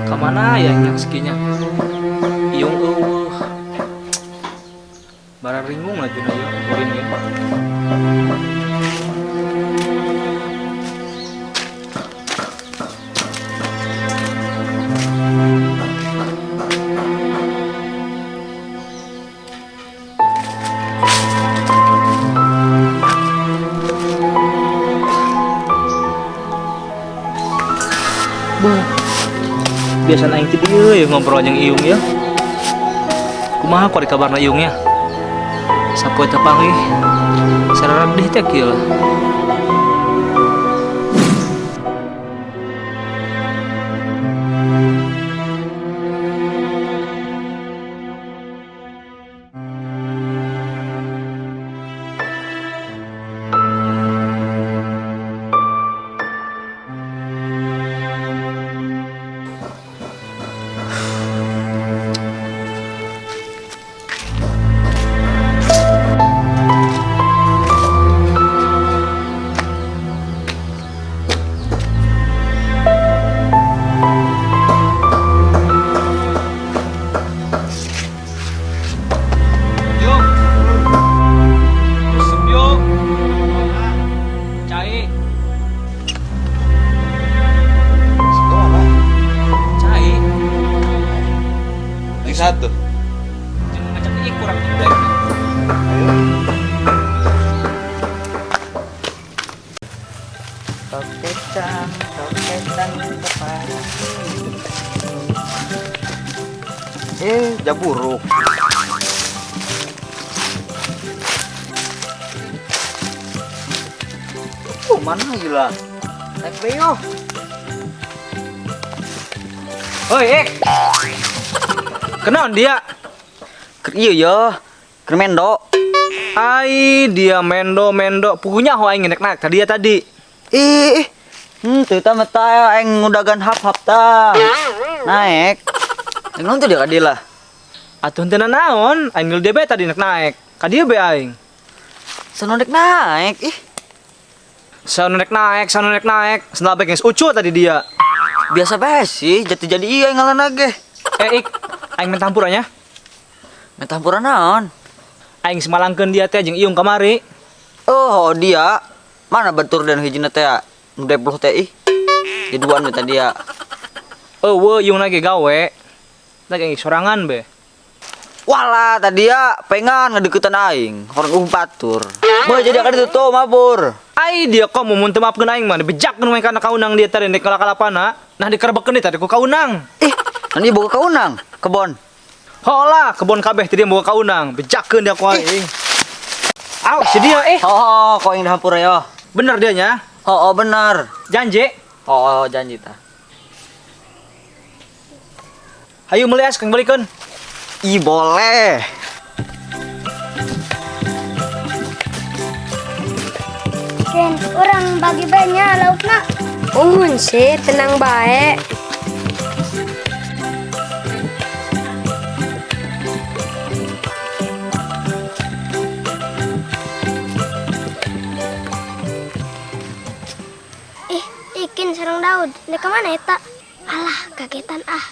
Kemana ya yang sekinya? Iung barang ringung aja na yun. Urin ya. Biasa aing teh dieu ngobrol jeung Iung ya. Kumaha kuari kabarna Iung ya? Sapoe teh panggih. Sararag deui teh kieu. Satu. Macam ini kurang juga. Toketan kepala. Jaburu. Mana gila? Naik beo. Oi, kenaon dia? Iya ya, Kermendo. Ai, dia mendo pugunya ho aing naik tadi ya tadi. Tuh mata aing ngudagan hap-hap ta. Naik. Aing tuh dia kadila. Atuh teu naon, aing geus DB tadi naik. Ka dieu be aing. Sanonek naik. Sanonek naik. Sendal bek geus ucu tadi dia. Biasa bae sih, jadi iya ngalan ge. Aing main tampurannya. Main tampuran naon? Aing semalangkeun dia teh jeung Iung kamari. Oh, dia. Mana batur dan hijina teh? Nu 20 teh ih. Jaduan we tadi ya. Eueuh Iung lagi gawe. Lagi sorangan be. Walah, tadi ya pengen ngedeketan aing. Orang batur. Mau jadi kan ditutup mabur. Ai dia kok mun teu maafkeun aing mah dibejakkeun we kana kaunang dia tadi dek kalapana. Nah dikerebekeun tadi ku kaunang. Nanti boga kaunang, kebon. Holah, kebon kabeh teh dia boga kaunang, bejakkeun dia ku aing. Aw, si dia Kok yang dihampura ya? Bener dia nya? Bener. Janji. Janji ta. Hayu meuli kang balikeun. Ih, boleh. Ken, orang bagi banyak laukna. Uhun sih, tenang baik. Ikin sarang Daud, ini kemana eta? Alah, kagetan ah.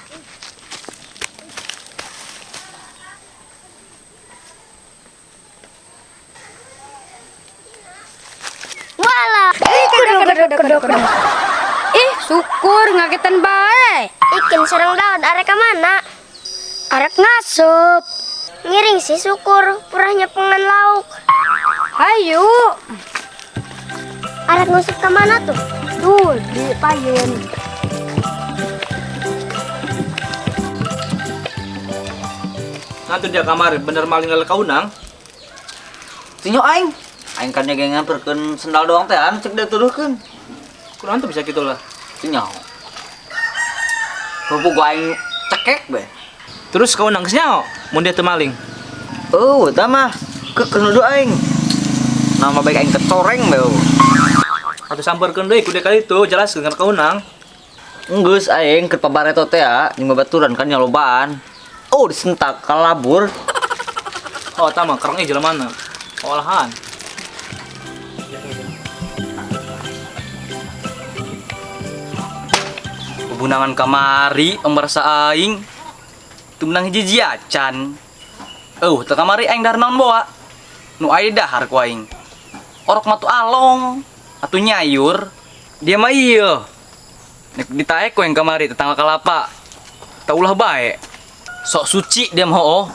Walah, kedok. Syukur ngagetan bae. Ikin sarang Daud, arek mana? Arek ngasup. Ngiring sih syukur, purahnya pengen lauk. Ayo. Arek ngasup ke mana tuh? Tuh, di payun. Nanti dia kamar bener maling lele kaunang. Tinyo aing. Aing kan nyagengan perkeun sendal doang teh anu cek dituduhkeun. Kunaon tuh bisa gitu lah. Tinyo. Rupu gua aing cekek be. Terus kaunang geus nyaho mun dia teu maling. Eta mah kenudu aing. Nama baik aing kecoreng be. Atuh sampeurkeun deui ku dia kali itu jelaskeun kana kaunang. Enggeus aing keur pabareto teh ya, jeung babaturan kan nyalobaan. Disentak kalabur. Tah mah kereng ieu jelemana. Olahan. Bunangan kamari merasa aing tu menang hiji jiacan. Teu kamari aing dahar naon bawa. Nu aya dahar ku aing. Orok matu along atuh nyayur. Dia mah ieu. Nek ditaek ku yang kamari tetangga kalapa. Taulah bae. Sok suci dia mah oh.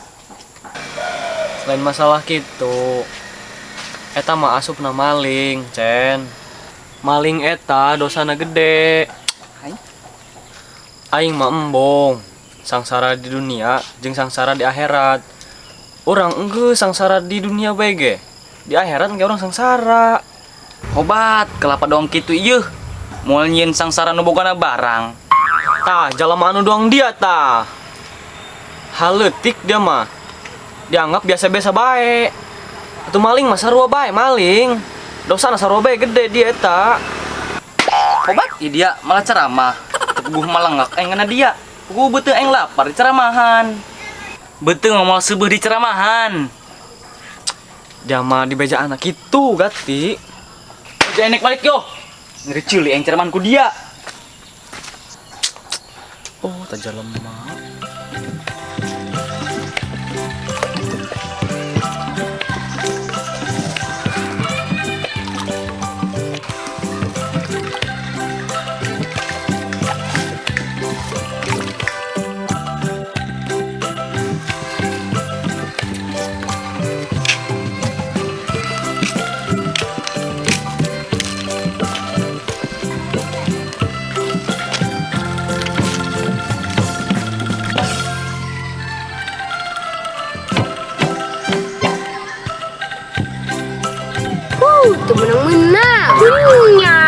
Selain masalah gitu, eta mah asupna maling, Cen. Maling eta dosana gede. Aing mah embong, sangsara di dunia jeung sangsara di akhirat. Orang enggeus sangsara di dunia bae ge. Di akhirat ge urang sangsara. Obat kelapa doang kitu ieu. Moal nyieun sangsara nu bogana barang. Tah, jalema anu doang dia tah. Haleutik dia mah. Dianggap biasa-biasa bae. Atuh maling mah sarua bae maling. Dosana sarua bae gede dia eta. Obat ieu dia malah ceramah. Puguh malenggak aing kana dia. Puguh beuteung aing lapar di ceramahan. Beuteung ngomong seubeul di ceramahan. Dia mah di beja anak kitu gati. Jangan naik balik yo. Ngeri ceuli aing ceramahan ku dia. Oh, tak jalema. Itu menang-menang. Punya.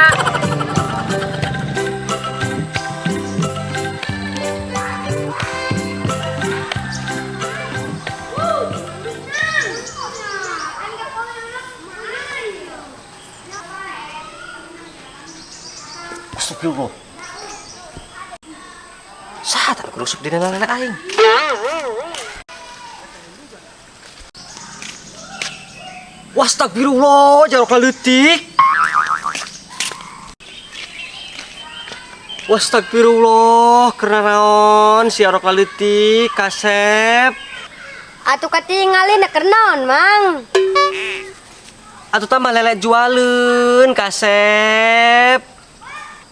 Astagfirullah. Saha tak kerusuk di dalam aing. Wastagfirullah, jarok leutik. Wastagfirullah, karena naon si jarok leutik kasep. Atuh katingalin keur naon, Mang? Atuh tambah lele jualeun kasep.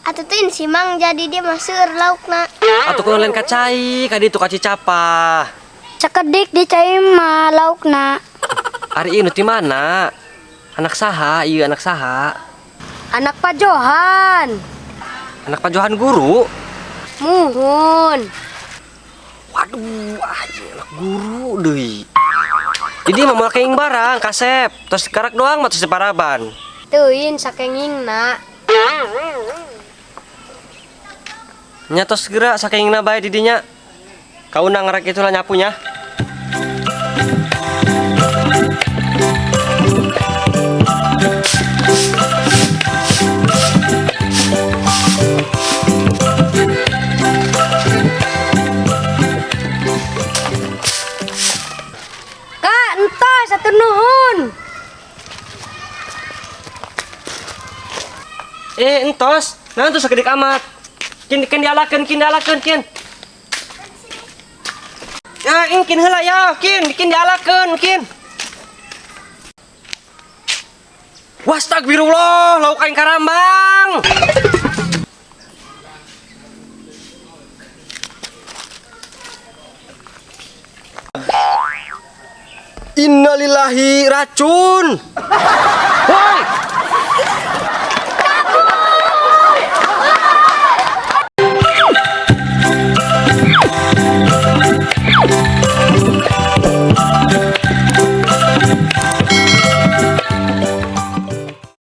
Atuh teuing si Mang jadi dia mah seueur laukna. Atuh kudu lain kacai, ka ditu kaci capa. Sakedik di cai mah laukna. Ari ieu ti mana? Anak saha? Ieu anak saha? Anak Pak Johan. Anak Pak Johan guru. Muhun. Waduh, aja anak guru deui. Jadi mah moal keing barang kasep, tos karak doang mah tos separaban. Teuing sakengingna. Nya tos geura sakeingna bae di dinya. Kauna ngarek itu lah nyapunya. Kak, entos satu nuhun. Entos, nah tuh sakedik amat. Kin dialakeun, kin. Ya, kin heula ya, kin dialakeun, kin. Wastagfirullah, lauk aing karambang. Innalillahi racun.